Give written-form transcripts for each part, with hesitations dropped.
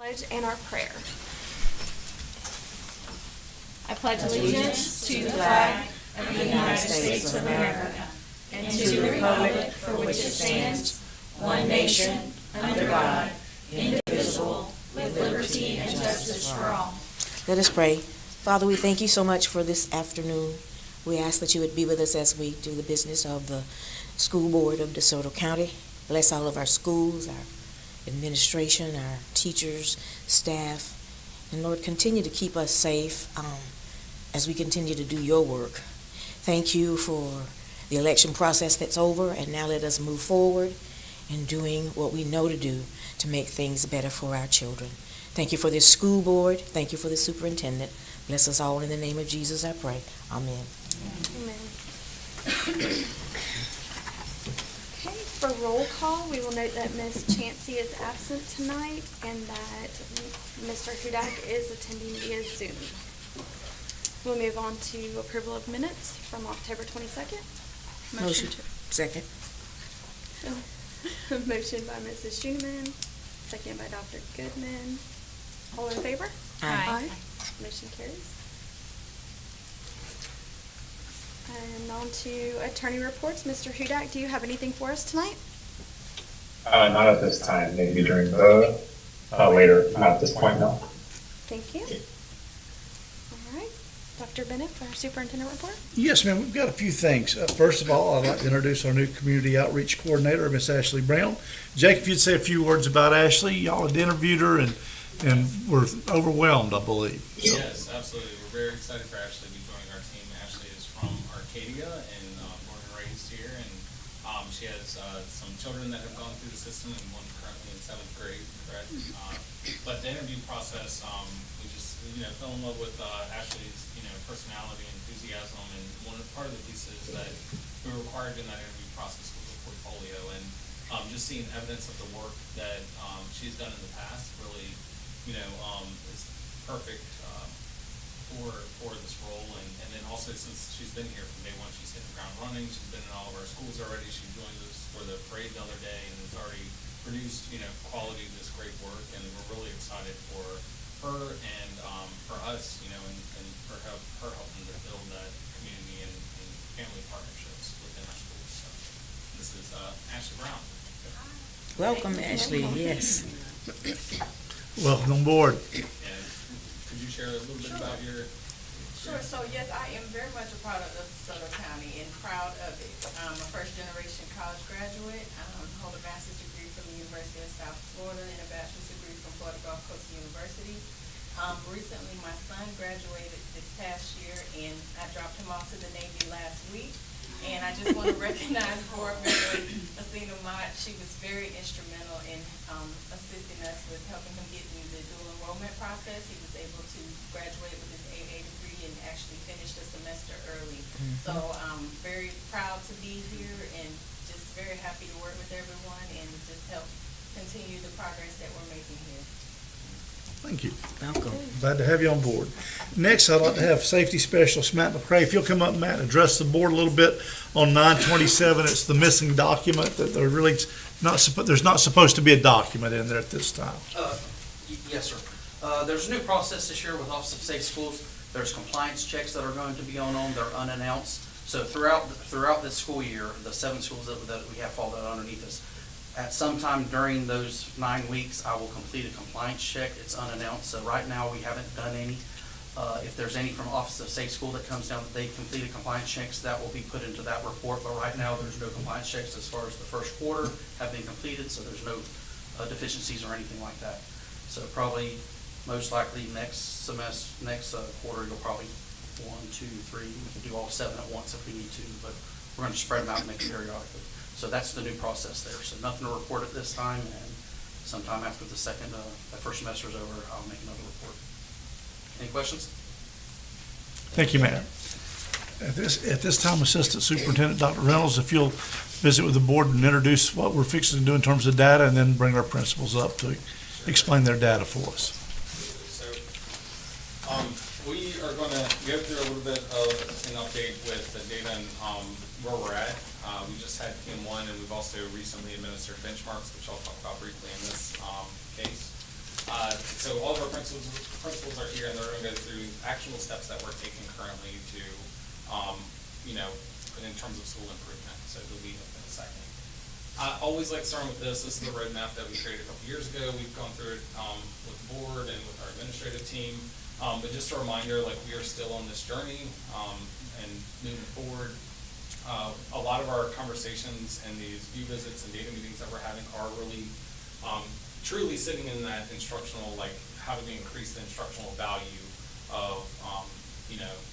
Pledge and our prayer. I pledge allegiance to the flag of the United States of America and to the republic for which it stands, one nation, under God, indivisible, with liberty and justice for all. Let us pray. Father, we thank you so much for this afternoon. We ask that you would be with us as we do the business of the school board of DeSoto County. Bless all of our schools, our administration, our teachers, staff, and Lord, continue to keep us safe as we continue to do your work. Thank you for the election process that's over, and now let us move forward in doing what we know to do to make things better for our children. Thank you for this school board. Thank you for the superintendent. Bless us all in the name of Jesus, I pray. Amen. Amen. Okay, for roll call, we will note that Ms. Chansey is absent tonight and that Mr. Hudak is attending via Zoom. We'll move on to approval of minutes from October 22nd. Motion. Second. Motion by Mrs. Schumann, second by Dr. Goodman. All in favor? Aye. Motion carries. And on to attorney reports. Mr. Hudak, do you have anything for us tonight? Not at this time, maybe during the later, not at this point, no. Thank you. All right. Dr. Bennett for our superintendent report. Yes, ma'am, we've got a few things. First of all, I'd like to introduce our new community outreach coordinator, Miss Ashley Brown. Jake, if you'd say a few words about Ashley. Y'all had interviewed her and we're overwhelmed, I believe. So. Yes, absolutely. We're very excited for Ashley to be joining our team. Ashley is from Arcadia and born and raised here, and she has some children that have gone through the system and one currently in 7th grade, correct? But the interview process, we just fell in love with Ashley's personality and enthusiasm, and part of the pieces that we required in that interview process was a portfolio, and just seeing evidence of the work that she's done in the past really is perfect for this role, and then also since she's been here from day one, she's hit the ground running. She's been in all of our schools already. She joined us for the parade the other day and has already produced quality of this great work, and we're really excited for her and for us, and for her helping to build that community and family partnerships within our schools. So this is Ashley Brown. Welcome, Ashley. Yes. Welcome on board. And could you share a little bit about your? Sure. So yes, I am very much a product of DeSoto County and proud of it. I'm a first-generation college graduate. Hold a master's degree from the University of South Florida and a bachelor's degree from Florida Gulf Coast University. Recently, my son graduated this past year, and I dropped him off to the Navy last week. And I just want to recognize board member Athena Mott. She was very instrumental in assisting us with helping him get through the dual enrollment process. He was able to graduate with his AA degree and actually finish the semester early. So I'm very proud to be here and just very happy to work with everyone and just help continue the progress that we're making here. Thank you. Welcome. Glad to have you on board. Next, I'd like to have Safety Specialist Matt McCray. If you'll come up, Matt, and address the board a little bit on 927. It's the missing document that they're really there's not supposed to be a document in there at this time. Yes, sir. There's a new process this year with Office of Safe Schools. There's compliance checks that are going to be on them. They're unannounced. So throughout this school year, the 7 schools that we have fall out underneath us, at some time during those 9 weeks, I will complete a compliance check. It's unannounced, so right now we haven't done any. If there's any from Office of Safe School that comes down that they completed compliance checks, that will be put into that report. But right now, there's no compliance checks as far as the first quarter have been completed, so there's no deficiencies or anything like that. So probably, most likely next quarter, you'll probably 1, 2, 3. We can do all 7 at once if we need to, but we're going to spread them out and make it periodically. So that's the new process there. So nothing to report at this time, and sometime after the first semester is over, I'll make another report. Any questions? Thank you, Matt. At this time, Assistant Superintendent Dr. Reynolds, if you'll visit with the board and introduce what we're fixing to do in terms of data, and then bring our principals up to explain their data for us. So we are going to go through a little bit of an update with the data and where we're at. We just had PM1, and we've also recently administered benchmarks, which I'll talk about briefly in this case. So all of our principals are here, and they're gonna go through actual steps that we're taking currently to, in terms of school improvement. So they'll be up in a second. I always like starting with this. This is the roadmap that we created a couple years ago. We've gone through it with the board and with our administrative team. But just a reminder, like, we are still on this journey and moving forward. A lot of our conversations and these view visits and data meetings that we're having are really truly sitting in that instructional, like, how do we increase the instructional value of,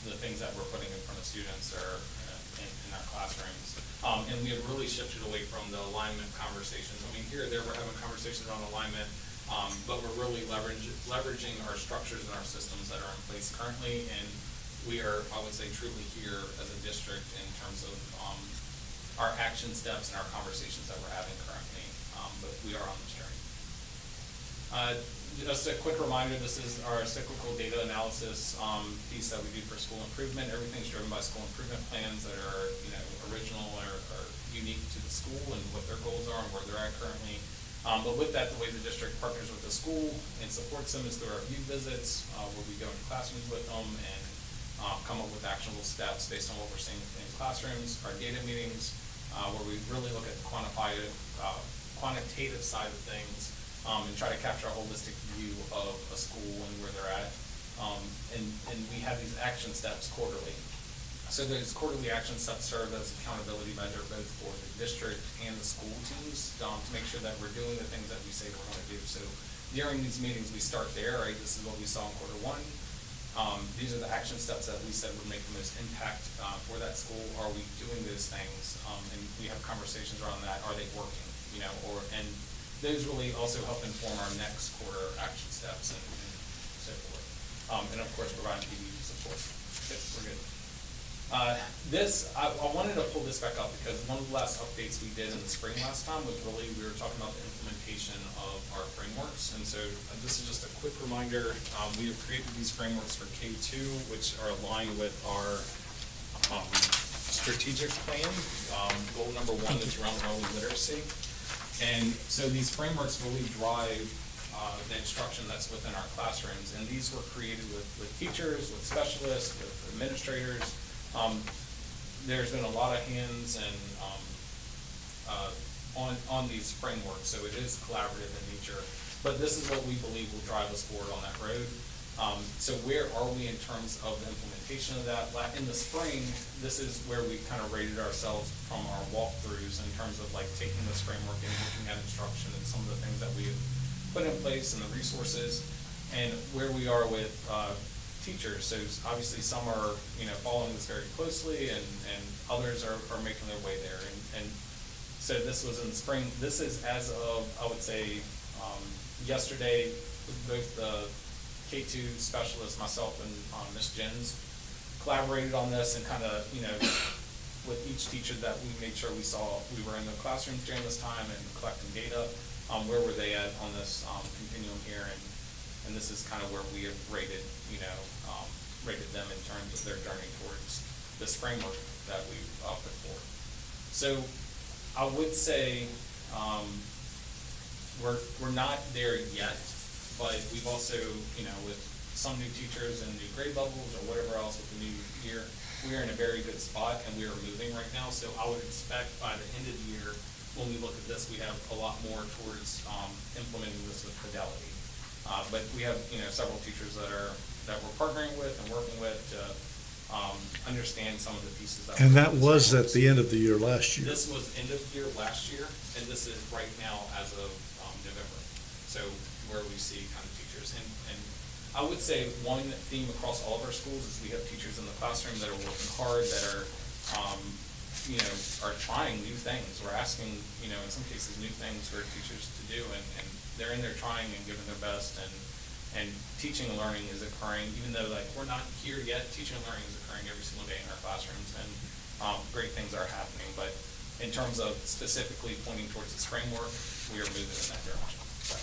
the things that we're putting in front of students or in our classrooms. And we have really shifted away from the alignment conversations. I mean, here or there, we're having conversations around alignment, but we're really leveraging our structures and our systems that are in place currently. And we are, I would say, truly here as a district in terms of our action steps and our conversations that we're having currently. But we are on this journey. Just a quick reminder, this is our cyclical data analysis piece that we do for school improvement. Everything's driven by school improvement plans that are, original or unique to the school and what their goals are and where they're at currently. But with that, the way the district partners with the school and supports them is through our view visits, where we go into classrooms with them and come up with actionable steps based on what we're seeing in classrooms. Our data meetings, where we really look at the quantitative side of things, and try to capture a holistic view of a school and where they're at. And we have these action steps quarterly. So those quarterly action steps serve as accountability measure both for the district and the school teams to make sure that we're doing the things that we say we're going to do. So during these meetings, we start there, right? This is what we saw in quarter one. These are the action steps that we said would make the most impact for that school. Are we doing those things? And we have conversations around that. Are they working? And those really also help inform our next quarter action steps and so forth. And of course, providing PD support. Okay, we're good. I wanted to pull this back up because one of the last updates we did in the spring last time was really, we were talking about the implementation of our frameworks. And so this is just a quick reminder. We have created these frameworks for K2, which are aligned with our strategic plan, goal number 1 that's around early literacy. And so these frameworks really drive the instruction that's within our classrooms. And these were created with teachers, with specialists, with administrators. There's been a lot of hands and on these frameworks, so it is collaborative in nature. But this is what we believe will drive us forward on that road. So where are we in terms of the implementation of that? In the spring, this is where we kind of rated ourselves from our walkthroughs in terms of like taking this framework and looking at instruction and some of the things that we have put in place and the resources, and where we are with teachers. So obviously some are following this very closely, and others are making their way there. And so this was in the spring. This is as of, I would say, yesterday, both the K2 specialists, myself and Ms. Jens, collaborated on this and kind of, with each teacher that we made sure we were in the classrooms during this time and collecting data. Where were they at on this continuum here? And this is kind of where we have rated them in terms of their journey towards this framework that we've put forward. So I would say we're not there yet, but we've also, with some new teachers and new grade levels or whatever else with the new year, we are in a very good spot and we are moving right now. So I would expect by the end of the year, when we look at this, we have a lot more towards implementing this with fidelity. But we have, several teachers that we're partnering with and working with to understand some of the pieces. And that was at the end of the year last year. This was end of year last year, and this is right now as of November. So where we see kind of teachers. And I would say one theme across all of our schools is we have teachers in the classroom that are working hard, that are are trying new things. We're asking, in some cases, new things for teachers to do, and they're in there trying and giving their best, and teaching and learning is occurring, even though we're not here yet. Teaching and learning is occurring every single day in our classrooms, and great things are happening. But in terms of specifically pointing towards this framework, we are moving in that direction. So,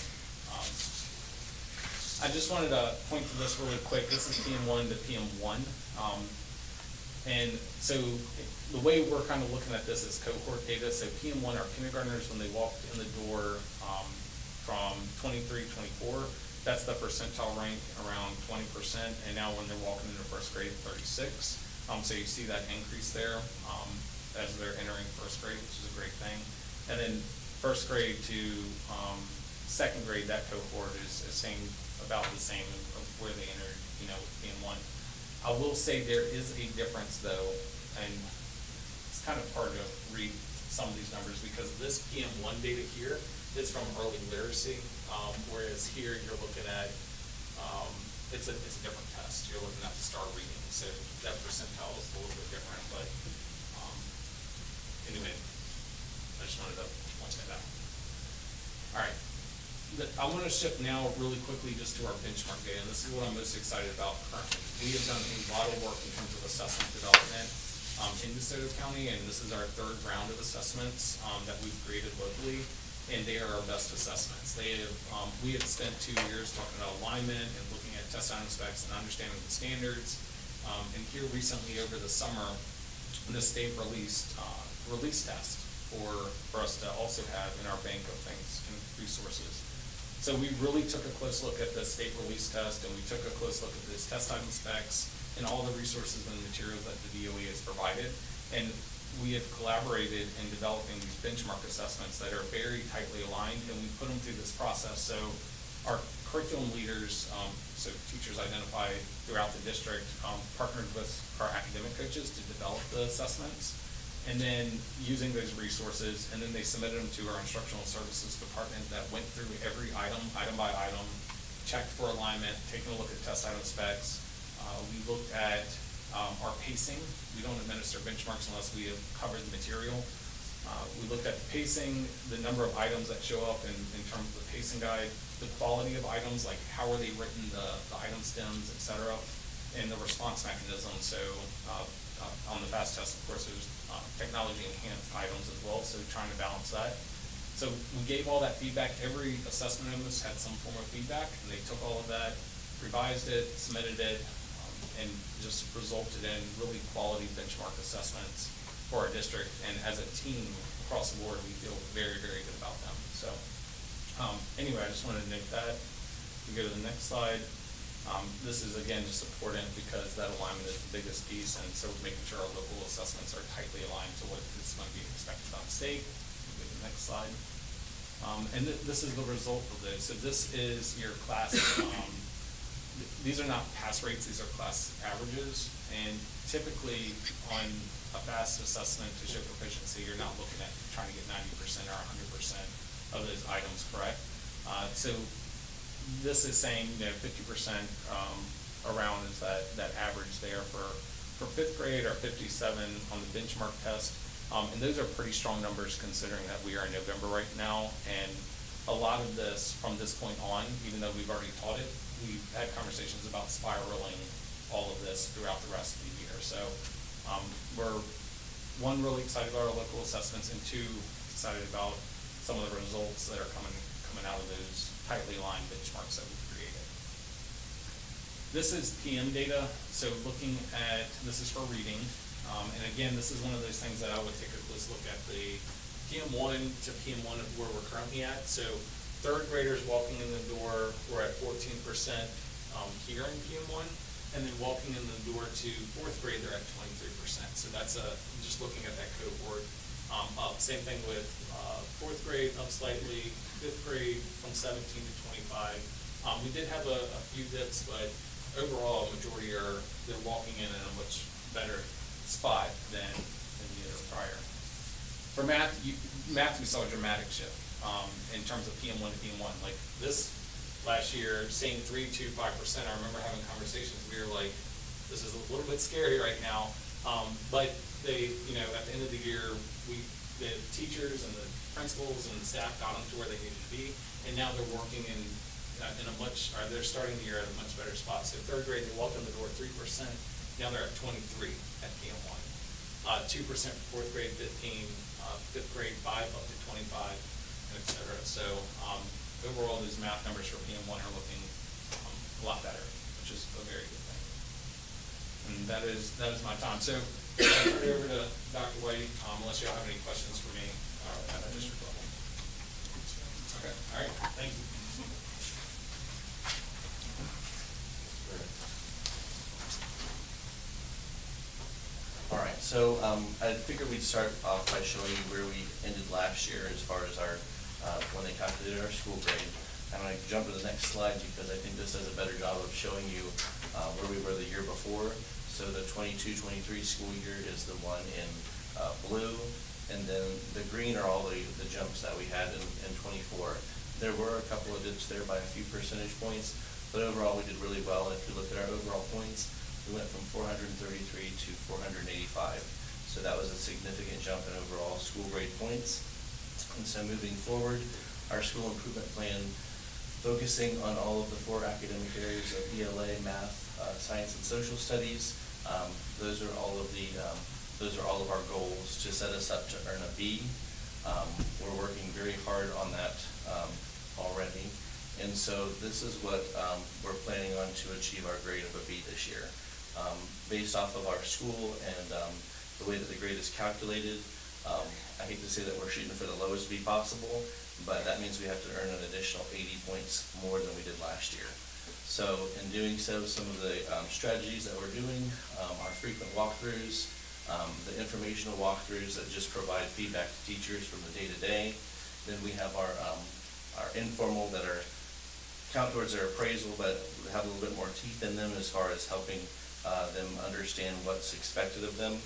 I just wanted to point to this really quick. This is PM1 to PM1. And so the way we're kind of looking at this is cohort data. So PM1 are kindergartners when they walked in the door from 23, 24. That's the percentile rank around 20%, and now when they're walking into first grade, 36. So you see that increase there as they're entering first grade, which is a great thing. And then first grade to second grade, that cohort is about the same of where they entered, with PM1. I will say there is a difference though, and it's kind of hard to read some of these numbers because this PM1 data here is from early literacy, whereas here you're looking at, it's a different test. You're looking at the STAR reading, so that percentile is a little bit different, but anyway, I just wanted to point that out. All right. I want to shift now really quickly just to our benchmark data, and this is what I'm most excited about currently. We have done a lot of work in terms of assessment development in DeSoto County, and this is our third round of assessments that we've created locally, and they are our best assessments. We have spent 2 years talking about alignment and looking at test item specs and understanding the standards. And here recently over the summer, the state released release test for us to also have in our bank of things and resources. So we really took a close look at the state release test, and we took a close look at this test item specs and all the resources and materials that the DOE has provided. And we have collaborated in developing these benchmark assessments that are very tightly aligned, and we put them through this process. So our curriculum leaders, so teachers identified throughout the district, partnered with our academic coaches to develop the assessments. And then using those resources, and then they submitted them to our instructional services department that went through every item by item, checked for alignment, taking a look at test item specs. We looked at our pacing. We don't administer benchmarks unless we have covered the material. We looked at the pacing, the number of items that show up in terms of the pacing guide, the quality of items, like how are they written, the item stems, et cetera, and the response mechanism. So on the FAST test, of course, there's technology enhanced items as well, so trying to balance that. So we gave all that feedback. Every assessment of us had some form of feedback, and they took all of that, revised it, submitted it, and just resulted in really quality benchmark assessments for our district. And as a team across the board, we feel very, very good about them. So anyway, I just wanted to note that. We go to the next slide. This is, again, just important because that alignment is the biggest piece, and so making sure our local assessments are tightly aligned to what is going to be expected on state. We'll go to the next slide. And this is the result of this. So this is your class, these are not pass rates, these are class averages, and typically on a FAST assessment to show proficiency, you're not looking at trying to get 90% or 100% of those items correct. So this is saying 50% around is that average there for fifth grade, or 57 on the benchmark test. And those are pretty strong numbers considering that we are in November right now. And a lot of this, from this point on, even though we've already taught it, we've had conversations about spiraling all of this throughout the rest of the year. So we're, one, really excited about our local assessments, and two, excited about some of the results that are coming out of those tightly aligned benchmarks that we've created. This is PM data. So looking at, this is for reading. And again, this is one of those things that I would take a close look at the PM1 to PM1 of where we're currently at. So third graders walking in the door, we're at 14% here in PM1. And then walking in the door to fourth grade, they're at 23%. So that's just looking at that cohort up. Same thing with fourth grade, up slightly. Fifth grade from 17 to 25. We did have a few dips, but overall, majority they're walking in a much better spot than the year prior. For math, we saw a dramatic shift in terms of PM1 to PM1. Like this last year, seeing 3, 2, 5%, I remember having conversations. We were like, this is a little bit scary right now. But they, at the end of the year, the teachers and the principals and the staff got them to where they needed to be, and now they're working they're starting the year at a much better spot. So third grade, they walked in the door 3%, now they're at 23 at PM1. 2% for fourth grade, 15, fifth grade 5 up to 25, et cetera. So overall, these math numbers for PM1 are looking a lot better, which is a very good thing. And that is my time. So I'll turn it over to Dr. White, unless y'all have any questions for me at a district level. Okay, all right, thank you. So I figured we'd start off by showing you where we ended last year as far as our, when they calculated our school grade. I'm going to jump to the next slide because I think this does a better job of showing you where we were the year before. So the 22-23 school year is the one in blue, and then the green are all the jumps that we had in 24. There were a couple of dips there by a few percentage points, but overall we did really well. And if you look at our overall points, we went from 433 to 485. So that was a significant jump in overall school grade points. And so moving forward, our school improvement plan, focusing on all of the 4 academic areas of ELA, math, science, and social studies. Those are all of our goals to set us up to earn a B. We're working very hard on that already. And so this is what we're planning on to achieve our grade of a B this year. Based off of our school and the way that the grade is calculated, I hate to say that we're shooting for the lowest B possible, but that means we have to earn an additional 80 points more than we did last year. So in doing so, some of the strategies that we're doing are frequent walkthroughs, the informational walkthroughs that just provide feedback to teachers from the day-to-day. Then we have our informal that are count towards their appraisal, but have a little bit more teeth in them as far as helping them understand what's expected of them.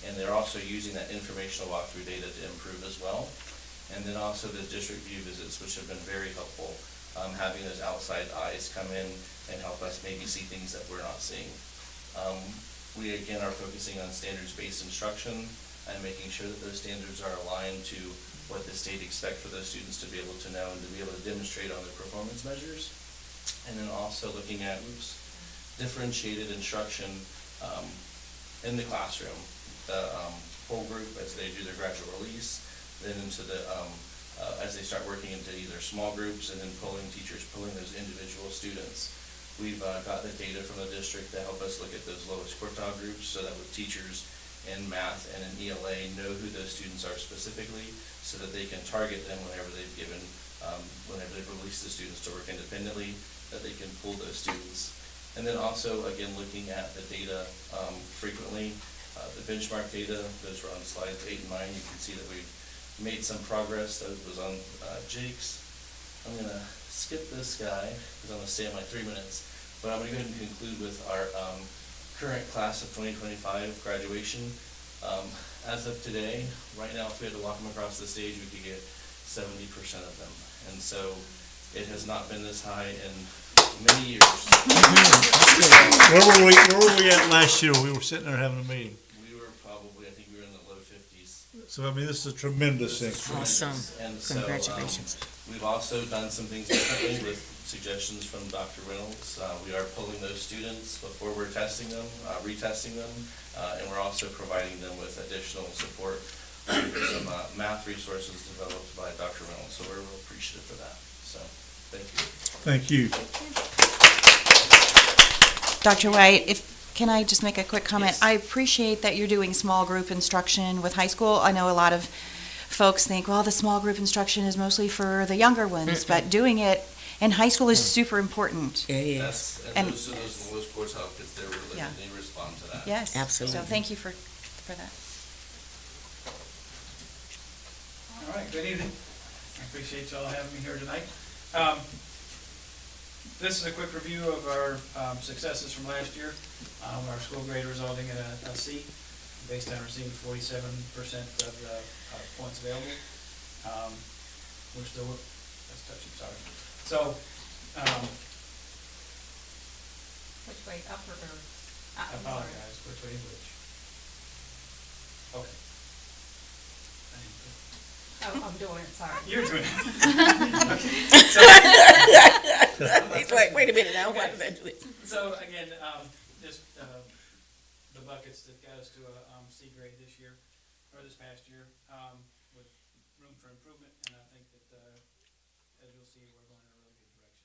And they're also using that informational walkthrough data to improve as well. And then also the district view visits, which have been very helpful, having those outside eyes come in and help us maybe see things that we're not seeing. We again are focusing on standards-based instruction and making sure that those standards are aligned to what the state expects for those students to be able to know and to be able to demonstrate on their performance measures. And then also looking at differentiated instruction in the classroom. The whole group as they do their graduate release, then into the as they start working into either small groups and then teachers pulling those individual students. We've got the data from the district to help us look at those lowest quartile groups so that with teachers in math and in ELA know who those students are specifically so that they can target them whenever they've released the students to work independently, that they can pull those students. And then also, again, looking at the data frequently, the benchmark data, those were on slides 8 and 9. You can see that we've made some progress. That was on Jake's. I'm going to skip this guy because I'm going to stay on my 3 minutes. But I'm going to go ahead and conclude with our current class of 2025 graduation. As of today, right now, if we had to walk them across the stage, we could get 70% of them. And so it has not been this high in many years. Where were we at last year? We were sitting there having a meeting. We were probably, I think we were in the low 50s. So, I mean, this is a tremendous thing. Awesome. And so, Congratulations. we've also done some things differently with suggestions from Dr. Reynolds. We are pulling those students before we're testing them, retesting them, and we're also providing them with additional support through some math resources developed by Dr. Reynolds. So we're real appreciative for that. So, thank you. Thank you. Dr. White, can I just make a quick comment? Yes. I appreciate that you're doing small group instruction with high school. I know a lot of folks think, well, the small group instruction is mostly for the younger ones, but doing it in high school is super important. Yeah, yes. And- Those are those lowest quartile kids, Yeah. they respond to that. Yes. Absolutely. So thank you for that. All right, good evening. I appreciate y'all having me here tonight. This is a quick review of our successes from last year. Our school grade resulting in a C, based on receiving 47% of the points available. We're still, that's touchy, sorry. So, Which way, up or down? I apologize, which way is which? Okay. Oh, I'm doing it, sorry. You're doing it. He's like, wait a minute now, why did I do it? So again, just the buckets that got us to a C grade this year, or this past year, with room for improvement, and I think that, as you'll see, we're going in a really good direction.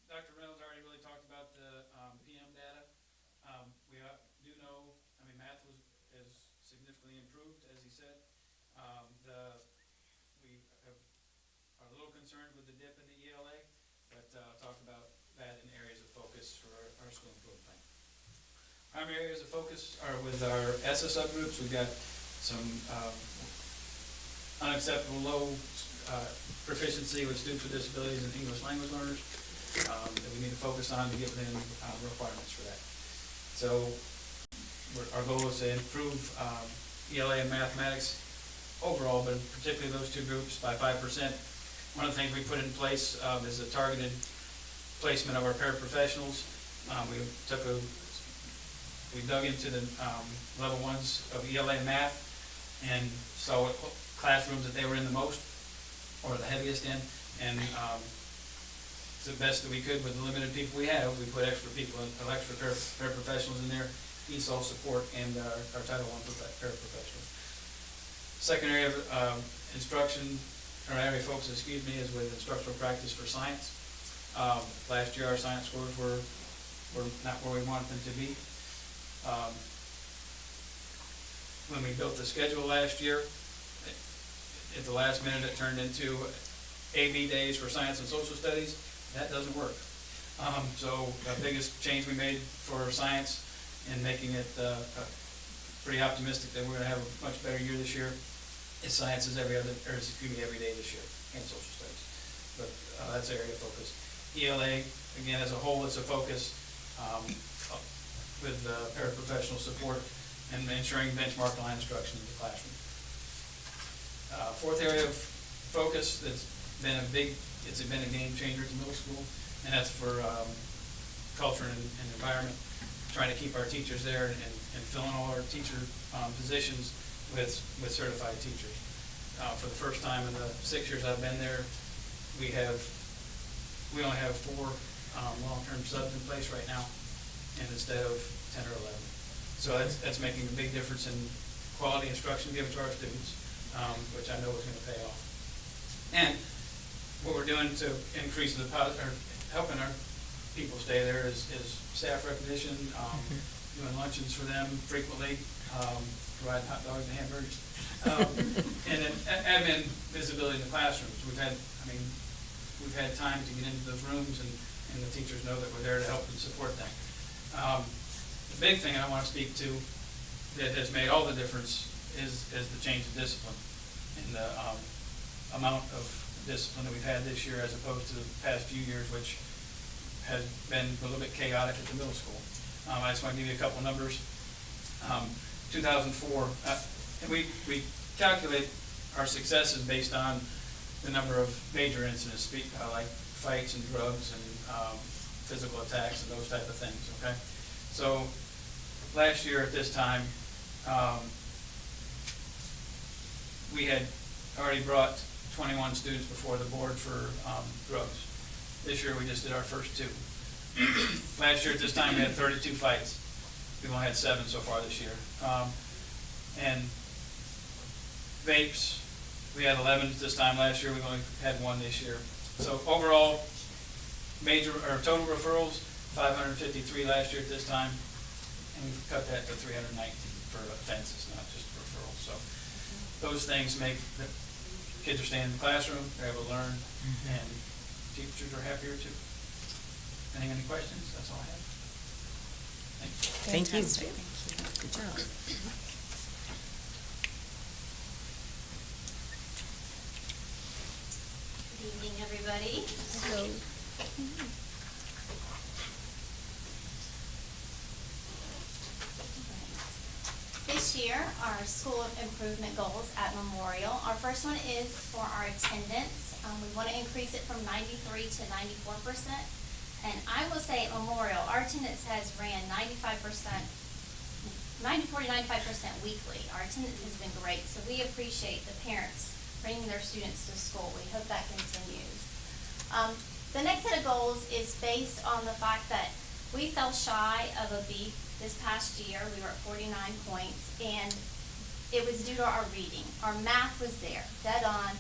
Dr. Reynolds already really talked about the PM data. We do know, I mean, math is significantly improved, as he said. We are a little concerned with the dip in the ELA, but talk about that in areas of focus for our school improvement plan. All primary areas of focus are with our ESSA subgroups. We've got some unacceptable low proficiency with students with disabilities and English language learners that we need to focus on to get within requirements for that. So our goal is to improve ELA and mathematics overall, but particularly those two groups by 5%. One of the things we put in place is a targeted placement of our paraprofessionals. We dug into the level ones of ELA and math and saw what classrooms that they were in the most or the heaviest in, and to the best that we could with the limited people we have, we put extra people, extra paraprofessionals in there, ESOL support, and our Title I paraprofessionals. Second area of instruction, or area of focus, excuse me, is with instructional practice for science. Last year, our science scores were not where we wanted them to be. When we built the schedule last year, at the last minute, it turned into AB days for science and social studies. That doesn't work. So the biggest change we made for science and making it pretty optimistic that we're going to have a much better year this year is science is every day this year, and social studies. But that's the area of focus. ELA, again, as a whole, it's a focus with paraprofessional support and ensuring benchmark line instruction in the classroom. Fourth area of focus that's been a game changer at the middle school, and that's for culture and environment, trying to keep our teachers there and filling all our teacher positions with certified teachers. For the first time in the 6 years I've been there, we only have 4 long-term subs in place right now, and instead of 10 or 11. So that's making a big difference in quality instruction given to our students, which I know is going to pay off. And what we're doing to increase helping our people stay there is staff recognition, doing luncheons for them frequently, providing hot dogs and hamburgers, and then admin visibility in the classrooms. We've had time to get into those rooms, and the teachers know that we're there to help and support them. The big thing I want to speak to that has made all the difference is the change of discipline and the amount of discipline that we've had this year as opposed to the past few years, which has been a little bit chaotic at the middle school. I just want to give you a couple numbers. 2004, and we calculate our successes based on the number of major incidents, like fights and drugs and physical attacks and those type of things, okay? So last year at this time, we had already brought 21 students before the board for drugs. This year we just did our first 2. Last year at this time we had 32 fights. We've only had 7 so far this year. And vapes, we had 11 this time last year. We've only had 1 this year. So overall, total referrals, 553 last year at this time, and we've cut that to 319 for offenses, not just referrals. So those things make the kids are staying in the classroom, they're able to learn, and teachers are happier too. Any questions? That's all I have. Thank you. Fantastic. Good job. Good evening, everybody. Hello. This year, our school improvement goals at Memorial. Our first one is for our attendance. We want to increase it from 93 to 94%. And I will say at Memorial, our attendance has ran 94 to 95% weekly. Our attendance has been great, so we appreciate the parents bringing their students to school. We hope that continues. The next set of goals is based on the fact that we fell shy of a B this past year. We were at 49 points, and it was due to our reading. Our math was there, dead on.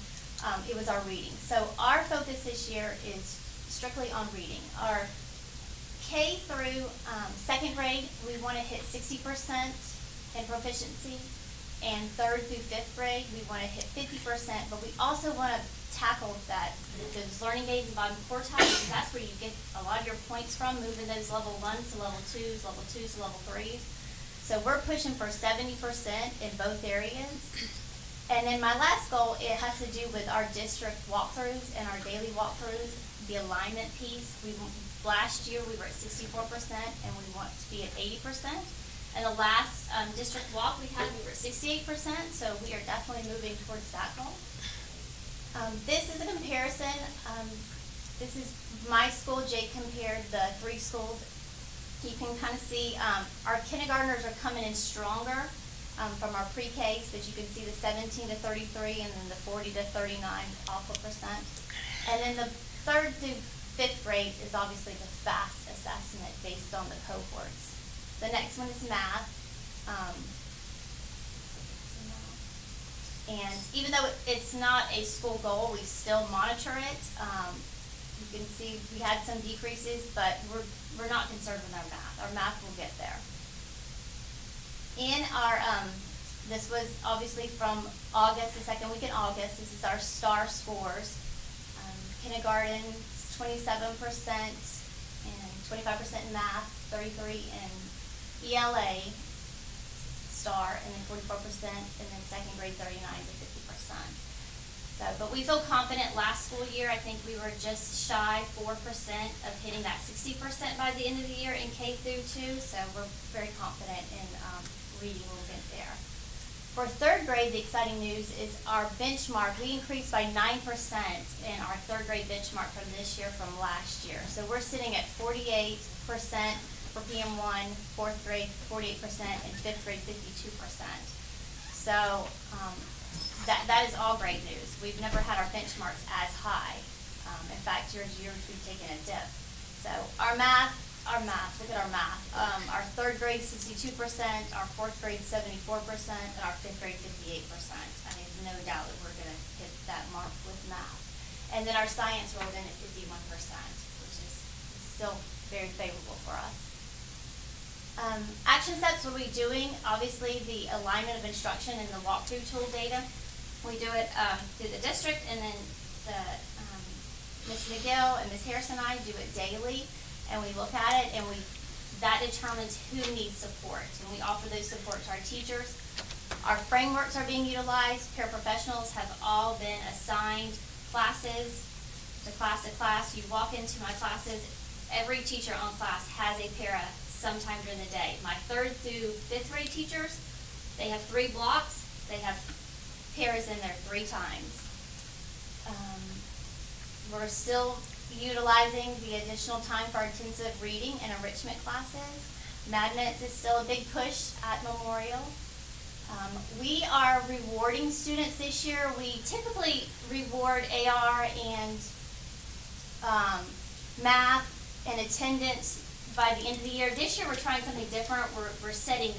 It was our reading. So our focus this year is strictly on reading. Our K through second grade, we want to hit 60% in proficiency, and third through fifth grade, we want to hit 50%, but we also want to tackled that, those learning aids and bottom quartile, because that's where you get a lot of your points from, moving those level 1s to level 2s, level 2s to level 3s. So we're pushing for 70% in both areas. And then my last goal, it has to do with our district walkthroughs and our daily walkthroughs, the alignment piece. Last year, we were at 64%, and we want to be at 80%. And the last district walk we had, we were at 68%, so we are definitely moving towards that goal. This is a comparison. This is my school. Jake compared the 3 schools. You can kind of see our kindergartners are coming in stronger from our pre-Ks, but you can see the 17 to 33 and then the 40 to 39 awful percent. And then the 3rd through 5th grade is obviously the FAST assessment based on the cohorts. The next one is math. And even though it's not a school goal, we still monitor it. You can see we had some decreases, but we're not concerned with our math. Our math will get there. In our, this was obviously from August, the 2nd week in August. This is our STAR scores. Kindergarten, 27% and 25% in math, 33% in ELA, STAR, and then 44%, and then 2nd grade 39 to 50%. So, but we feel confident. Last school year, I think we were just shy 4% of hitting that 60% by the end of the year in K through 2. So we're very confident in reading will get there. For 3rd grade, the exciting news is our benchmark. We increased by 9% in our 3rd grade benchmark from this year from last year. So we're sitting at 48% for PM1, 4th grade 48%, and 5th grade 52%. So that is all great news. We've never had our benchmarks as high. In fact, years we've taken a dip. So our math, look at our math. Our 3rd grade 62%, our 4th grade 74%, and our 5th grade 58%. I mean, there's no doubt that we're going to hit that mark with math. And then our science rolled in at 51%, which is still very favorable for us. Action steps, what are we doing? Obviously, the alignment of instruction and the walkthrough tool data. We do it through the district, and then Ms. McGill and Ms. Harris and I do it daily, and we look at it, and that determines who needs support, and we offer those support to our teachers. Our frameworks are being utilized. Paraprofessionals have all been assigned classes, to class. You walk into my classes, every teacher on class has a para sometime during the day. My 3rd through 5th grade teachers, they have 3 blocks. They have paras in there 3 times. We're still utilizing the additional time for our intensive reading and enrichment classes. Madness is still a big push at Memorial. We are rewarding students this year. We typically reward AR and math and attendance by the end of the year. This year we're trying something different. We're setting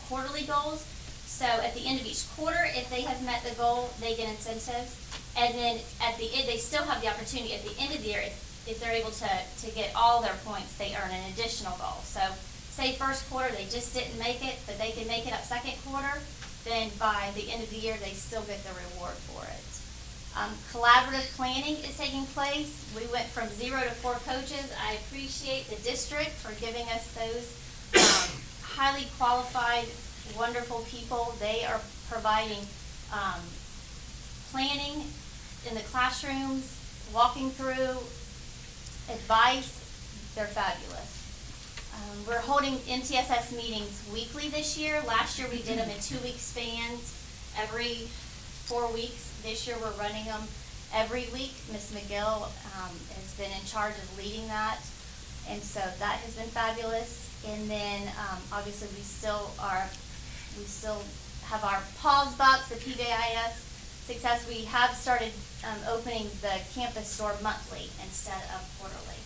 quarterly goals. So at the end of each quarter, if they have met the goal, they get incentives. And then at the end, they still have the opportunity at the end of the year, if they're able to get all their points, they earn an additional goal. So say 1st quarter, they just didn't make it, but they can make it up 2nd quarter, then by the end of the year, they still get the reward for it. Collaborative planning is taking place. We went from 0 to 4 coaches. I appreciate the district for giving us those highly qualified, wonderful people. They are providing planning in the classrooms, walking through, advice. They're fabulous. We're holding MTSS meetings weekly this year. Last year we did them in 2-week spans every 4 weeks. This year we're running them every week. Ms. McGill has been in charge of leading that, and so that has been fabulous. And then obviously we still have our pause bucks, the PBIS success. We have started opening the campus store monthly instead of quarterly.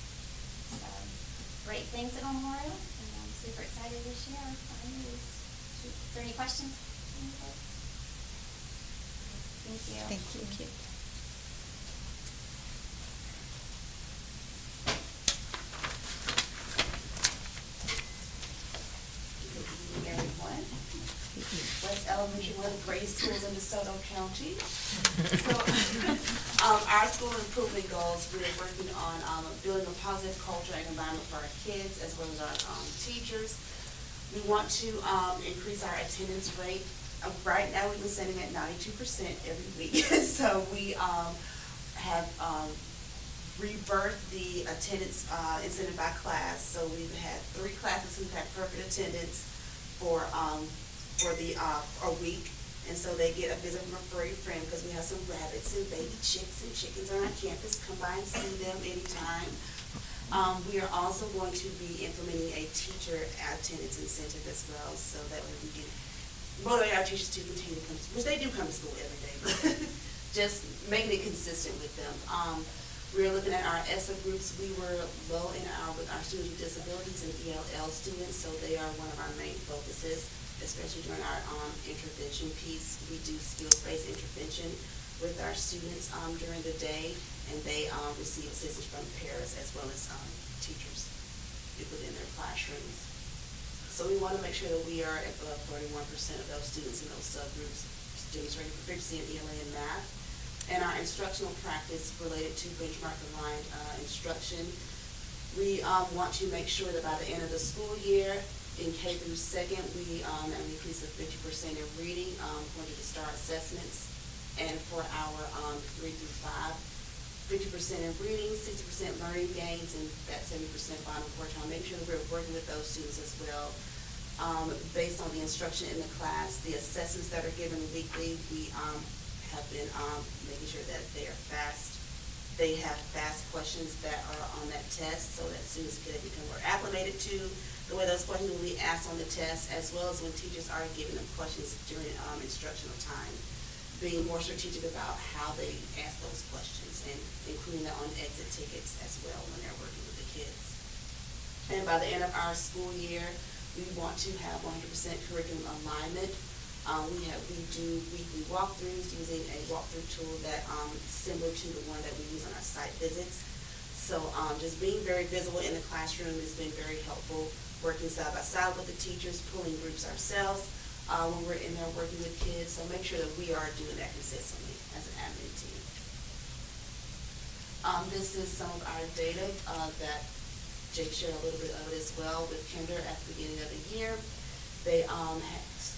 So great things at Memorial, and I'm super excited this year. Is there any questions? Thank you. Thank you. Good evening, everyone. West Elm one of the greatest schools in DeSoto County. So, our school improvement goals, we're working on building a positive culture and environment for our kids as well as our teachers. We want to increase our attendance rate. Right now, we've been sitting at 92% every week. So we have rebirthed the attendance incentive by class. So we've had 3 classes who've had perfect attendance for a week. And so they get a visit from a furry friend because we have some rabbits and baby chicks and chickens on our campus. Come by and see them anytime. We are also going to be implementing a teacher attendance incentive as well, so that way we can motivate our teachers to continue to come to school, which they do come to school every day, but just making it consistent with them. We're looking at our ESSA groups. We were low with our students with disabilities and ELL students, so they are one of our main focuses, especially during our intervention piece. We do skills-based intervention with our students during the day, and they receive assistance from paras as well as teachers within their classrooms. So we want to make sure that we are above 41% of those students in those subgroups demonstrating proficiency in ELA and math. And our instructional practice related to benchmark-aligned instruction. We want to make sure that by the end of the school year, in K through 2nd, we have an increase of 50% in reading according to the STAR assessments. And for our 3 through 5, 50% in reading, 60% learning gains, and that 70% final quartile. Make sure that we're working with those students as well. Based on the instruction in the class, the assessments that are given weekly, we have been making sure that they are fast. They have fast questions that are on that test so that students can become more acclimated to the way those questions will be asked on the test, as well as when teachers are giving them questions during instructional time. Being more strategic about how they ask those questions and including that on exit tickets as well when they're working with the kids. And by the end of our school year, we want to have 100% curriculum alignment. We do weekly walkthroughs using a walkthrough tool that similar to the one that we use on our site visits. So just being very visible in the classroom has been very helpful, working side by side with the teachers, pulling groups ourselves when we're in there working with kids. So make sure that we are doing that consistently as an admin team. This is some of our data that Jake shared a little bit of it as well with Kinder at the beginning of the year. They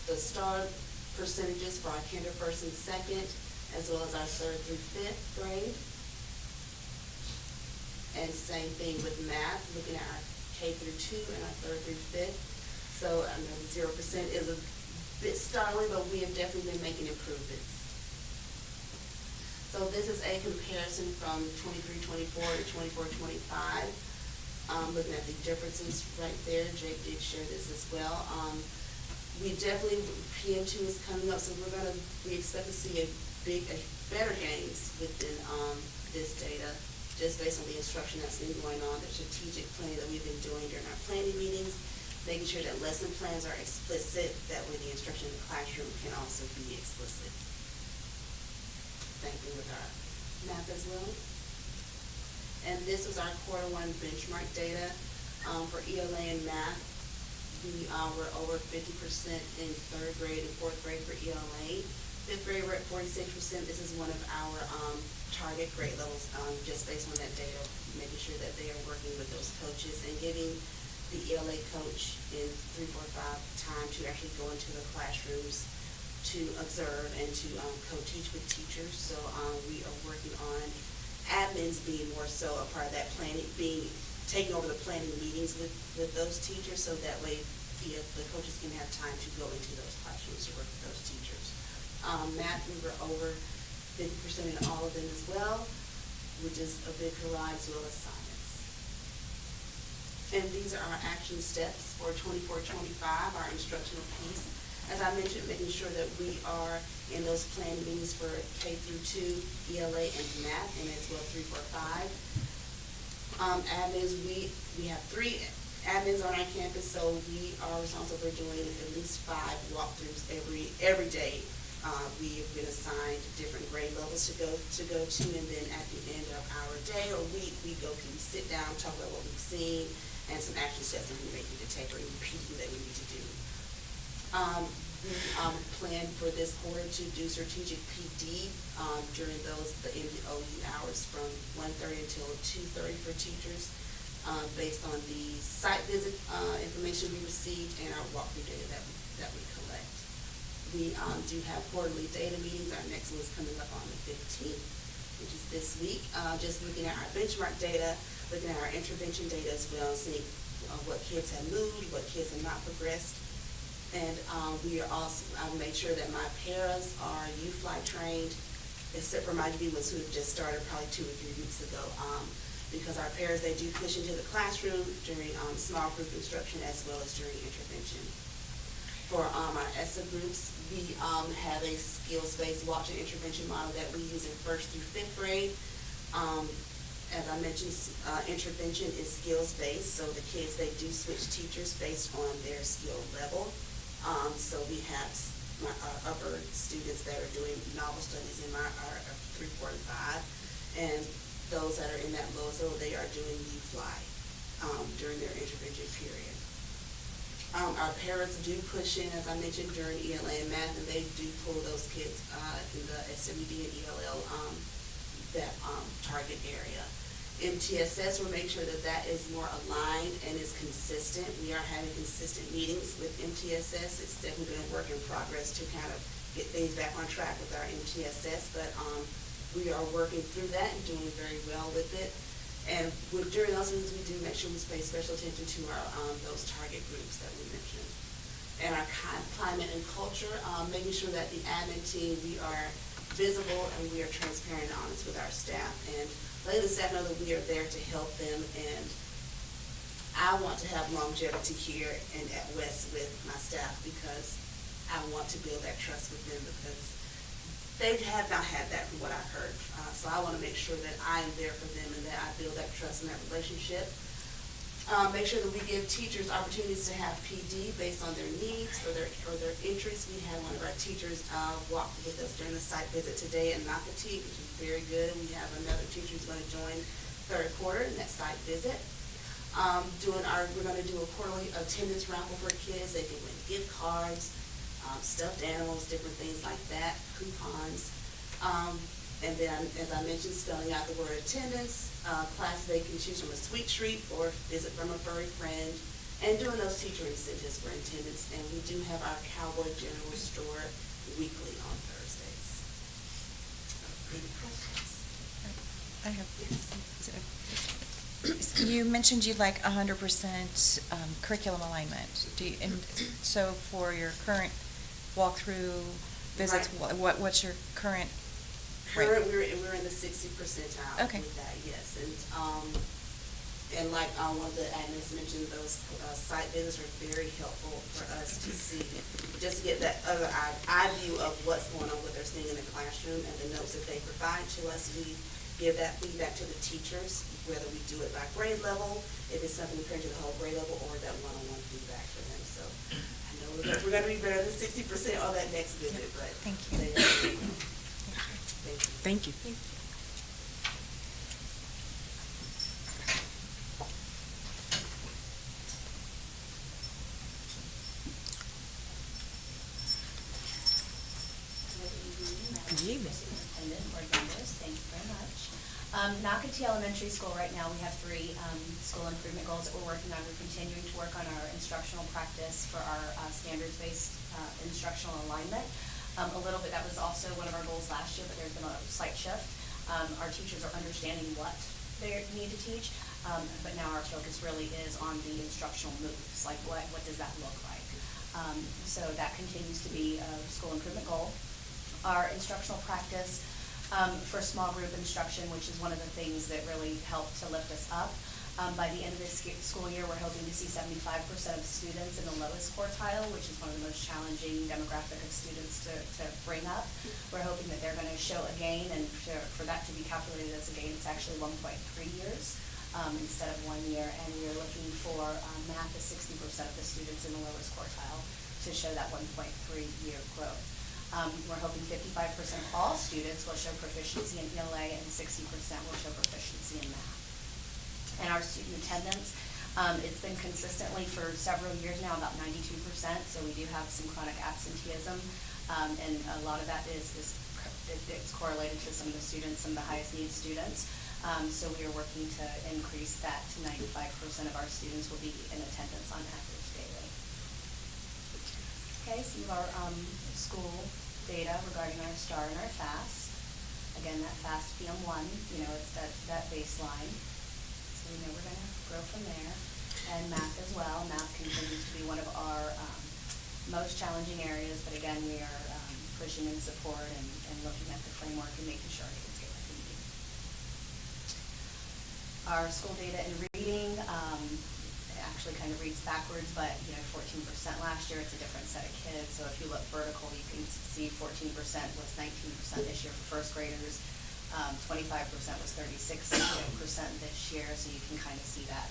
the STAR percentages for our Kinder 1st and 2nd, as well as our 3rd through 5th grade. And same thing with math, looking at our K through 2 and our 3rd through 5th. So I know 0% is a bit startling, but we have definitely been making improvements. So this is a comparison from 23-24 to 24-25. Looking at the differences right there, Jake did share this as well. We definitely, PM2 is coming up, so we expect to see better gains within this data, just based on the instruction that's been going on, the strategic planning that we've been doing during our planning meetings, making sure that lesson plans are explicit, that way the instruction in the classroom can also be explicit. Same thing with our math as well. And this was our quarter 1 benchmark data for ELA and math. We were over 50% in 3rd grade and 4th grade for ELA. 5th grade we're at 46%. This is one of our target grade levels, just based on that data, making sure that they are working with those coaches and giving the ELA coach in 3, 4, 5 time to actually go into the classrooms to observe and to co-teach with teachers. So we are working on admins being more so a part of that planning, taking over the planning meetings with those teachers, so that way the coaches can have time to go into those classrooms to work with those teachers. Math, we were over 50% in all of them as well, which is a big hurrah, as well as science. And these are our action steps for 24-25, our instructional piece. As I mentioned, making sure that we are in those planning meetings for K through 2, ELA, and math, and as well 3, 4, 5. Admins, we have 3 admins on our campus, so we are responsible for doing at least 5 walkthroughs every day. We have been assigned different grade levels to go to, and then at the end of our day or week, we sit down, talk about what we've seen, and some action steps that we may need to take or any repeating that we need to do. We plan for this quarter to do strategic PD during the MOU hours from 1:30 until 2:30 for teachers, based on the site visit information we received and our walkthrough data that we collect. We do have quarterly data meetings. Our next one is coming up on the 15th, which is this week. Just looking at our benchmark data, looking at our intervention data as well, seeing what kids have moved, what kids have not progressed. And we are also, I made sure that my paras are U-Fly trained, except for my new ones who have just started probably 2 or 3 weeks ago. Because our paras, they do push into the classroom during small group instruction as well as during intervention. For our ESSA groups, we have a skills-based watch and intervention model that we use in 1st through 5th grade. As I mentioned, intervention is skills-based, so the kids, they do switch teachers based on their skill level. So we have upper students that are doing novel studies in our 3, 4, and 5, and those that are in that lower level, they are doing U-Fly during their intervention period. Our parents do push in, as I mentioned, during ELA and math, and they do pull those kids in the SWD and ELL that target area. MTSS will make sure that that is more aligned and is consistent. We are having consistent meetings with MTSS. It's definitely been a work in progress to kind of get things back on track with our MTSS, but we are working through that and doing very well with it. And during those meetings, we do make sure we pay special attention to our those target groups that we mentioned. And our climate and culture, making sure that the admin team, we are visible and we are transparent and honest with our staff, and letting the staff know that we are there to help them. And I want to have longevity here and at West with my staff because I want to build that trust with them, because they have not had that from what I've heard. So I want to make sure that I am there for them and that I build that trust and that relationship. Make sure that we give teachers opportunities to have PD based on their needs or their interests. We had one of our teachers walk with us during the site visit today in Nocatee, which is very good. We have another teacher who's going to join 3rd quarter in that site visit. We're going to do a quarterly attendance raffle for kids. They can win gift cards, stuffed animals, different things like that, coupons. And then, as I mentioned, spelling out the word attendance, classes they can choose from a sweet treat or visit from a furry friend, and doing those teacher incentives for attendance. And we do have our Cowboy General Store weekly on Thursdays. Any questions? I have. You mentioned you'd like 100% curriculum alignment. And so for your current walkthrough visits, Right. what's your current rate? We're in the 60 percentile Okay. with that, yes. And like one of the admins mentioned, those site visits are very helpful for us to see, just to get that other eye view of what's going on, what they're seeing in the classroom, and the notes that they provide to us. We give that feedback to the teachers, whether we do it by grade level, if it's something compared to the whole grade level, or that one-on-one feedback for them. So I know we're going to be better than 60% on that next visit, but Thank you. they are. Thank you. Thank you. Good evening. Superintendent, board members, thank you very much. Nocatee Elementary School, right now, we have 3 school improvement goals that we're working on. We're continuing to work on our instructional practice for our standards-based instructional alignment. A little bit, that was also one of our goals last year, but there's been a slight shift. Our teachers are understanding what they need to teach, but now our focus really is on the instructional moves, like what does that look like? So that continues to be a school improvement goal. Our instructional practice for small group instruction, which is one of the things that really help to lift us up. By the end of this school year, we're hoping to see 75% of students in the lowest quartile, which is one of the most challenging demographic of students to bring up. We're hoping that they're going to show a gain, and for that to be calculated as a gain, it's actually 1.3 years instead of 1 year. And we're looking for math is 60% of the students in the lowest quartile to show that 1.3 year growth. We're hoping 55% of all students will show proficiency in ELA and 60% will show proficiency in math. And our student attendance, It's been consistently for several years now, about 92%, so we do have some chronic absenteeism. And a lot of that it's correlated to some of the students, some of the highest need students. So we are working to increase that to 95% of our students will be in attendance on average daily. Okay, some of our school data regarding our STAR and our FAST. Again, that FAST PM1, it's that baseline. So we know we're going to grow from there. And math as well. Math continues to be one of our most challenging areas, but again, we are pushing in support and looking at the framework and making sure our kids get what they need. Our school data in reading actually kind of reads backwards, but 14% last year, it's a different set of kids. So if you look vertical, you can see 14% was 19% this year for first graders. 25% was 36% this year, so you can kind of see that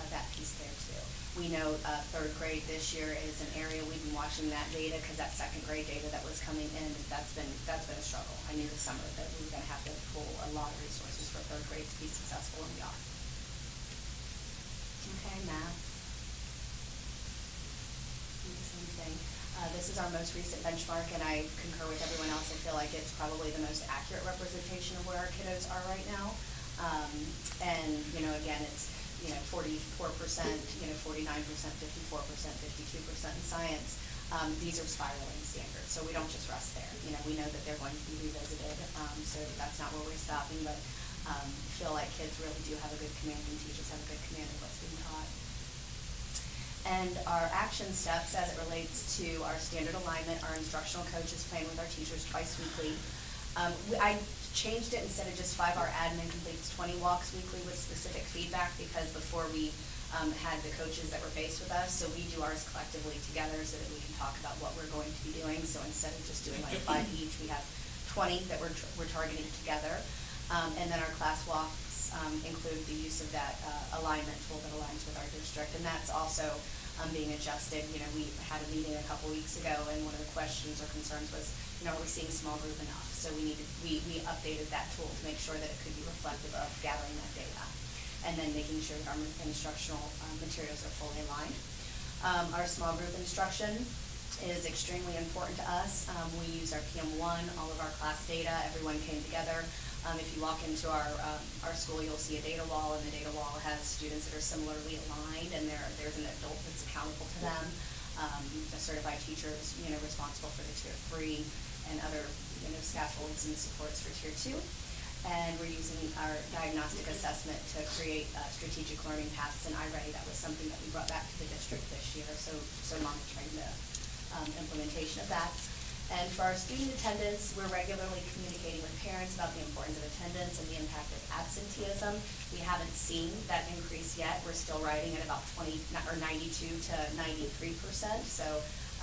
that piece there too. We know third grade this year is an area we've been watching that data because that second grade data that was coming in, that's been a struggle. I knew this summer that we were going to have to pull a lot of resources for third grade to be successful, and we are. Okay, math. The same thing. This is our most recent benchmark, and I concur with everyone else. I feel like it's probably the most accurate representation of where our kiddos are right now. And again, it's 44%, 49%, 54%, 52% in science. These are spiraling standards, so we don't just rest there. We know that they're going to be revisited, so that's not where we're stopping, but feel like kids really do have a good command, and teachers have a good command of what's being taught. And our action steps as it relates to our standard alignment, our instructional coaches playing with our teachers twice weekly. I changed it. Instead of just 5-hour admin completes 20 walks weekly with specific feedback, because before we had the coaches that were based with us, so we do ours collectively together so that we can talk about what we're going to be doing. So instead of just doing like 5 each, we have 20 that we're targeting together. And then our class walks include the use of that alignment tool that aligns with our district, and that's also being adjusted. We had a meeting a couple weeks ago, and one of the questions or concerns was, are we seeing small group enough? So we updated that tool to make sure that it could be reflective of gathering that data, and then making sure that our instructional materials are fully aligned. Our small group instruction is extremely important to us. We use our PM1, all of our class data, everyone came together. If you walk into our school, you'll see a data wall, and the data wall has students that are similarly aligned, and there's an adult that's accountable to them. A certified teacher is responsible for the tier 3 and other scaffolds and supports for tier 2. And we're using our diagnostic assessment to create strategic learning paths in iReady. That was something that we brought back to the district this year, so monitoring the implementation of that. And for our student attendance, we're regularly communicating with parents about the importance of attendance and the impact of absenteeism. We haven't seen that increase yet. We're still riding at about 92 to 93%. So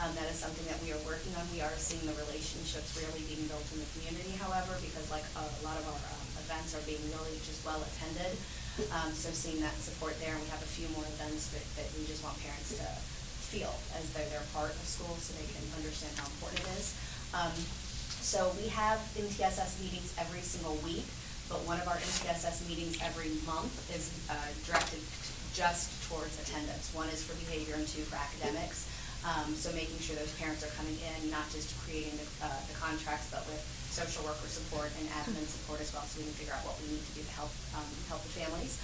that is something that we are working on. We are seeing the relationships really being built in the community, however, because like a lot of our events are being really just well attended. So seeing that support there, and we have a few more events that we just want parents to feel as though they're part of school, so they can understand how important it is. So we have MTSS meetings every single week, but one of our MTSS meetings every month is directed just towards attendance. One is for behavior and 2 for academics. So making sure those parents are coming in, not just creating the contracts, but with social worker support and admin support as well, so we can figure out what we need to do to help the families.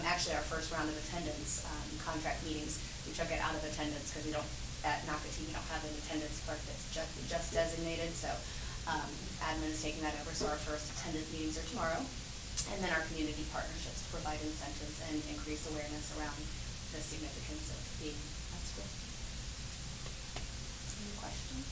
Actually, our first round of attendance contract meetings, we took it out of attendance because at Nocatee, we don't have an attendance clerk that's just designated. So admin is taking that over. So our first attendance meetings are tomorrow. And then our community partnerships to provide incentives and increase awareness around the significance of being at school. Any questions?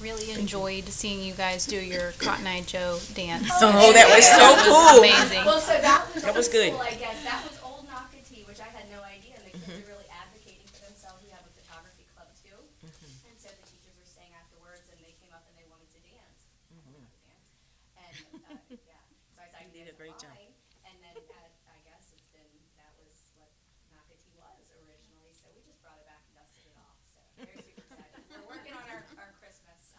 Really enjoyed seeing you guys do your Cotton Eye Joe dance. Oh, that was so cool. Amazing. Well, so that was good. School, I guess. That was old Nocatee, which I had no idea. And the kids are really advocating for themselves. We have a photography club too. And so the teachers were staying afterwards, and they came up and they wanted to dance. I don't know how to dance. And yeah, so I said, You did a great job. And then I guess that was what Nocatee was originally. So we just brought it back and dusted it off. So they're super excited. We're working on our Christmas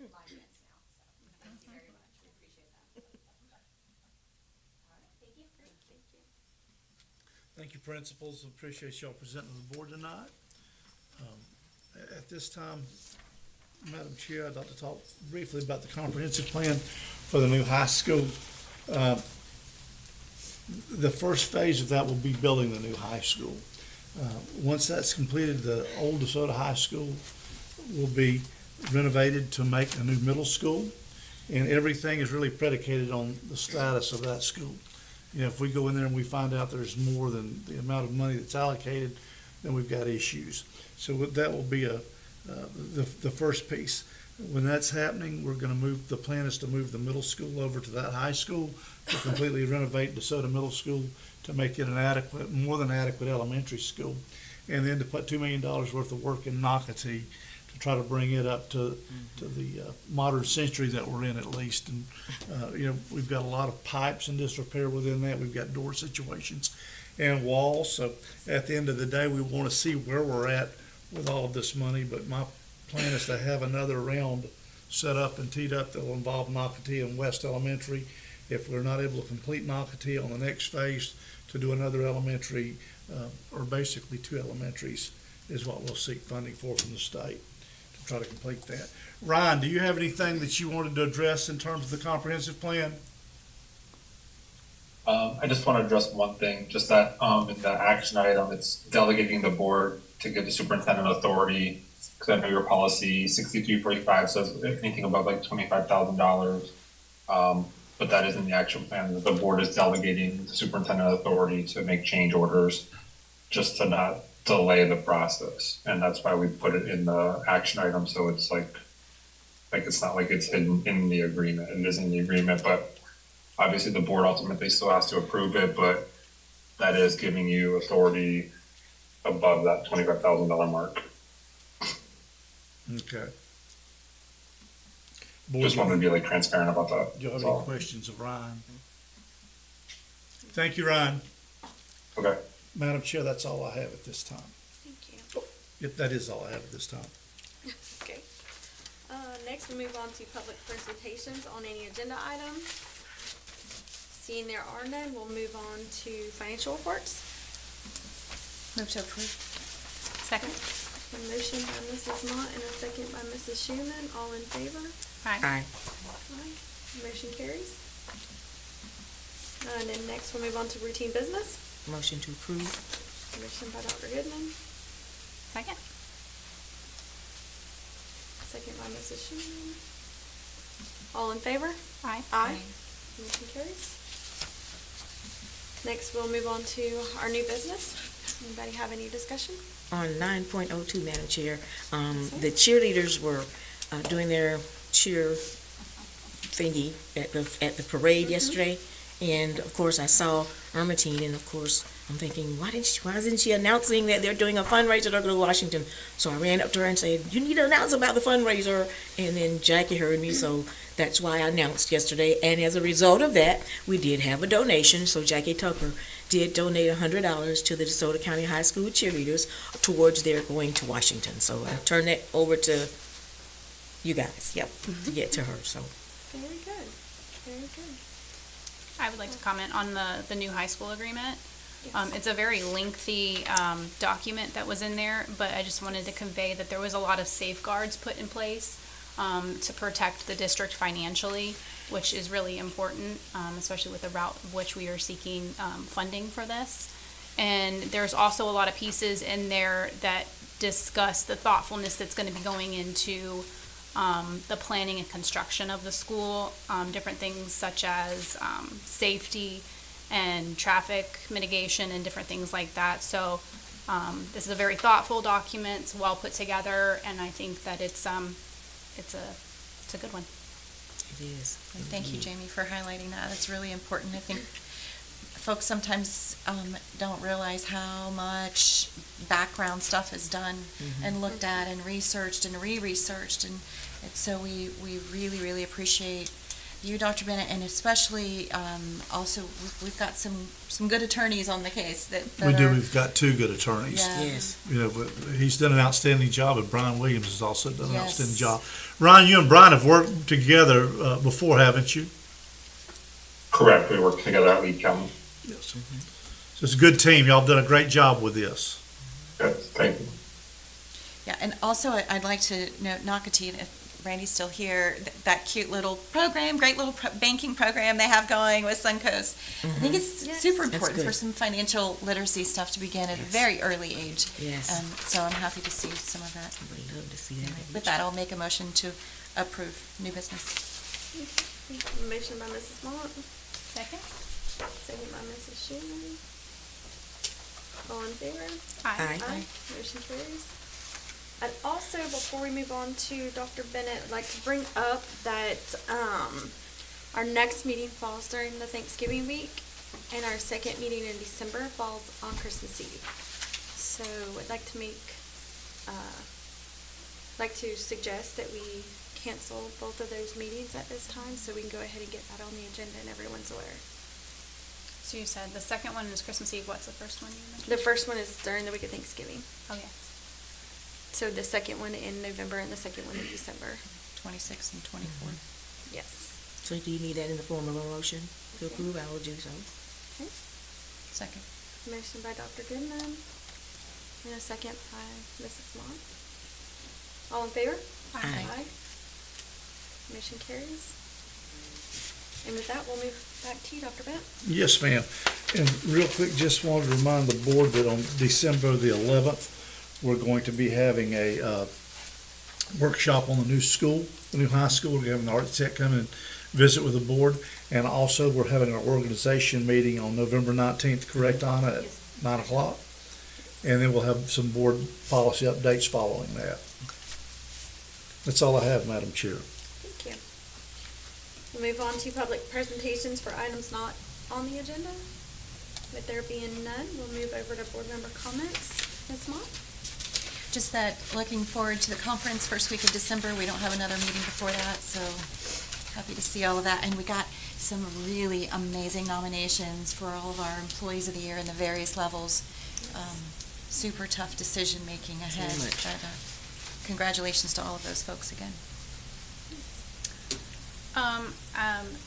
line dance now. So thank you very much. We appreciate that. All right, thank you. Thank you. Thank you, principals. Appreciate y'all presenting to the board tonight. At this time, Madam Chair, I'd like to talk briefly about the comprehensive plan for the new high school. The first phase of that will be building the new high school. Once that's completed, the old DeSoto High School will be renovated to make a new middle school, and everything is really predicated on the status of that school. You know, if we go in there and we find out there's more than the amount of money that's allocated, then we've got issues. So that will be the first piece. When that's happening, we're gonna the plan is to move the middle school over to that high school, to completely renovate DeSoto Middle School to make it an more than adequate elementary school. And then to put $2 million worth of work in Nocatee to try to bring it up to the modern century that we're in at least. And, we've got a lot of pipes in disrepair within that. We've got door situations and walls. So at the end of the day, we want to see where we're at with all of this money. But my plan is to have another round set up and teed up that will involve Nocatee and West Elementary. If we're not able to complete Nocatee on the next phase, to do another elementary, or basically 2 elementaries is what we'll seek funding for from the state to try to complete that. Ryan, do you have anything that you wanted to address in terms of the comprehensive plan? I just want to address one thing, just that in the action item, it's delegating the board to give the superintendent authority, because I know your policy 6345 says anything above like $25,000. But that is in the action plan, that the board is delegating the superintendent authority to make change orders just to not delay the process. And that's why we put it in the action item, so it's like it's not like it's hidden in the agreement. It is in the agreement, but obviously the board ultimately still has to approve it, but that is giving you authority above that $25,000 mark. Okay. Just wanted to be like transparent about that. Do you have any questions of Ryan? Thank you, Ryan. Okay. Madam Chair, that's all I have at this time. Thank you. Yep, that is all I have at this time. Okay. Next, we move on to public presentations on any agenda item. Seeing there are none, we'll move on to financial reports. Move to approve. Second. A motion by Mrs. Mott and a second by Mrs. Schumann. All in favor? Aye. Aye. Aye. Motion carries. And then next, we'll move on to routine business. Motion to approve. Motion by Dr. Goodman, Second. second by Mrs. Schumann. All in favor? Aye. Aye. Motion carries. Next, we'll move on to our new business. Anybody have any discussion? On 9.02, Madam Chair, the cheerleaders were doing their cheer thingy at the parade yesterday, and of course I saw Ermatine, and of course I'm thinking, why isn't she announcing that they're doing a fundraiser to go to Washington? So I ran up to her and said, you need to announce about the fundraiser, and then Jackie heard me, so that's why I announced yesterday. And as a result of that, we did have a donation, so Jackie Tucker did donate $100 to the DeSoto County High School cheerleaders towards their going to Washington. So I turn that over to you guys, to get to her. So Very good. Very good. I would like to comment on the new high school agreement. Yes. It's a very lengthy document that was in there, but I just wanted to convey that there was a lot of safeguards put in place to protect the district financially, which is really important, especially with the route of which we are seeking funding for this. And there's also a lot of pieces in there that discuss the thoughtfulness that's going to be going into the planning and construction of the school, different things such as safety and traffic mitigation and different things like that. So this is a very thoughtful document. It's well put together, and I think that it's a good one. it is. Thank you, Jamie, for highlighting that. It's really important. I think folks sometimes don't realize how much background stuff is done and looked at and researched and re-researched, and so we really, really appreciate you, Dr. Bennett, and especially also we've got some good attorneys on the case that We do, are- we've got 2 good attorneys. Yeah. Yes. But he's done an outstanding job, and Brian Williams has also done an Yes. outstanding job. Ryan, you and Brian have worked together before, haven't you? Correct. We work together at Lee County. Yes. So it's a good team. Y'all done a great job with this. Good, thank you. Yeah, and also I'd like to note Nocatine, if Randy's still here, that cute little program, great little banking program they have going with Suncoast. I think it's Yes. super That's important for good. some financial literacy stuff to begin at a very early age. Yes. So I'm happy to see some of that. I would love to see that. With that, I'll make a motion to approve new business. Motion by Mrs. Mott, Second? second by Mrs. Schuman. All in favor? Aye. Motion carries. And also, before we move on to Dr. Bennett, I'd like to bring up that, our next meeting falls during the Thanksgiving week, and our second meeting in December falls on Christmas Eve. So I'd like to suggest that we cancel both of those meetings at this time, so we can go ahead and get that on the agenda and everyone's aware. So you said the second one is Christmas Eve. What's the first one you mentioned? The first one is during the week of Thanksgiving. Oh, yes. So the second one in November and the second one in December. 26 and 24. Yes. So do you need that in the form of a motion to approve? I will do so. Okay. Second. Motion by Dr. Goodman and a second by Mrs. Mott. All in favor? Aye. Motion carries. And with that, we'll move back to you, Dr. Bennett. Yes, ma'am. And real quick, just wanted to remind the board that on December the 11th, we're going to be having a workshop on the new school, the new high school. We're having an architect come and visit with the board. And also, we're having our organization meeting on November 19th, correct, Anna, at 9 o'clock? And then we'll have some board policy updates following that. That's all I have, Madam Chair. Thank you. We'll move on to public presentations for items not on the agenda. With there being none, we'll move over to board member comments. Ms. Mott? Just that, looking forward to the conference first week of December. We don't have another meeting before that, so happy to see all of that. And we got some really amazing nominations for all of our employees of the year in the various levels. Super tough decision-making ahead. Very much. But, congratulations to all of those folks again.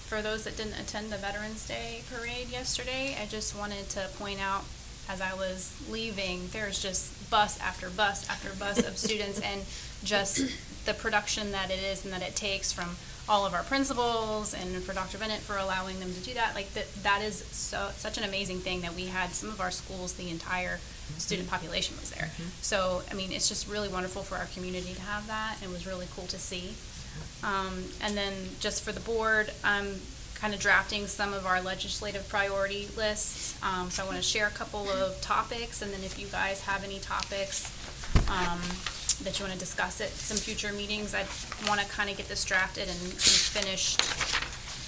For those that didn't attend the Veterans Day parade yesterday, I just wanted to point out, as I was leaving, there's just bus after bus after bus of students, and just the production that it is and that it takes from all of our principals, and for Dr. Bennett for allowing them to do that. Like, that is such an amazing thing that we had some of our schools, the entire student population was there. So, I mean, it's just really wonderful for our community to have that. It was really cool to see. And then just for the board, I'm kind of drafting some of our legislative priority lists. So I want to share a couple of topics, and then if you guys have any topics that you want to discuss at some future meetings, I want to kind of get this drafted and finished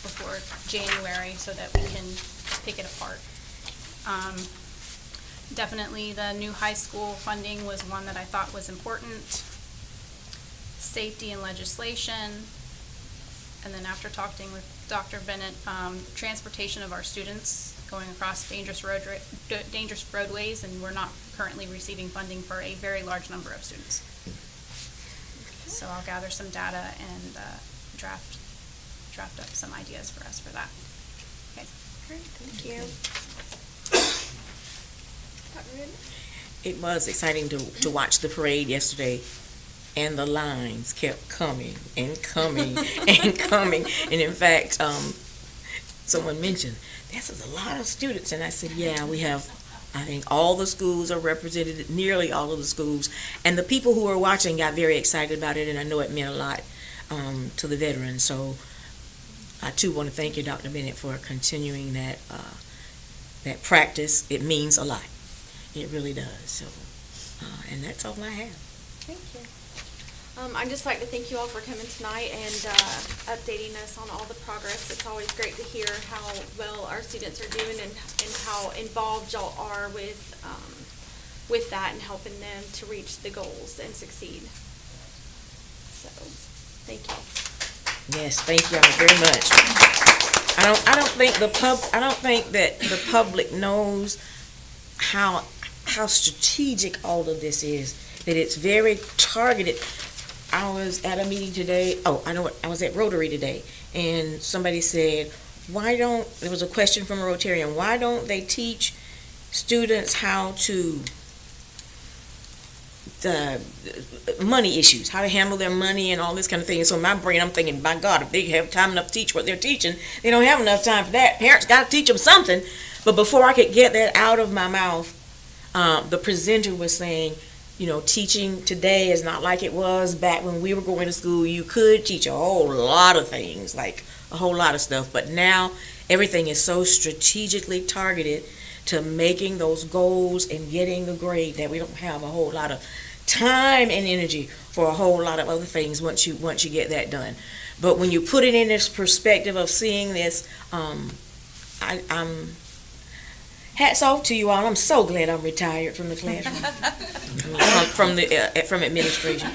before January so that we can pick it apart. Definitely the new high school funding was one that I thought was important. Safety and legislation. And then after talking with Dr. Bennett, transportation of our students going across dangerous roadways, and we're not currently receiving funding for a very large number of students. So I'll gather some data and draft up some ideas for us for that. Okay. Great, thank you. Dr. Goodman? It was exciting to watch the parade yesterday, and the lines kept coming and coming and coming. And in fact, someone mentioned, this is a lot of students. And I said, yeah, we have, I think all the schools are represented, nearly all of the schools. And the people who were watching got very excited about it, and I know it meant a lot to the veterans. So I too want to thank you, Dr. Bennett, for continuing that practice. It means a lot. It really does. So, and that's all I have. Thank you. I'd just like to thank you all for coming tonight and updating us on all the progress. It's always great to hear how well our students are doing and how involved y'all are with that and helping them to reach the goals and succeed. So, thank you. Yes, thank y'all very much. I don't think that the public knows how strategic all of this is. That it's very targeted. I was at a meeting today. I was at Rotary today, and somebody said, there was a question from a Rotarian, why don't they teach students how to the money issues, how to handle their money and all this kind of thing. And so in my brain, I'm thinking, by God, if they have time enough to teach what they're teaching, they don't have enough time for that. Parents got to teach them something. But before I could get that out of my mouth, the presenter was saying, you know, teaching today is not like it was back when we were going to school. You could teach a whole lot of things, like a whole lot of stuff. But now everything is so strategically targeted to making those goals and getting the grade that we don't have a whole lot of time and energy for a whole lot of other things once you get that done. But when you put it in this perspective of seeing this, I'm hats off to you all. I'm so glad I'm retired from the classroom, from administration.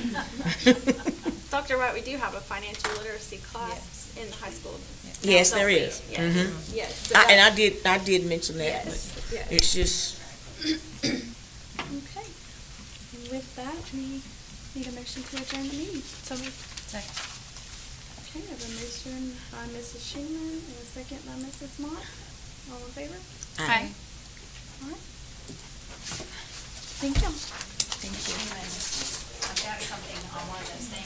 Dr. White, we do have a financial literacy class in the high school. now, Yes, don't there we? is. Yes, Mhm. yes. So And that- I did mention that. Yes, But yes. it's just. Okay. And with that, we need a motion to adjourn the meeting. So moved. Second. Okay, I have a motion by Mrs. Schumann and a second by Mrs. Mott. All in favor? Aye. All right. Thank you. I've got something on one of those things.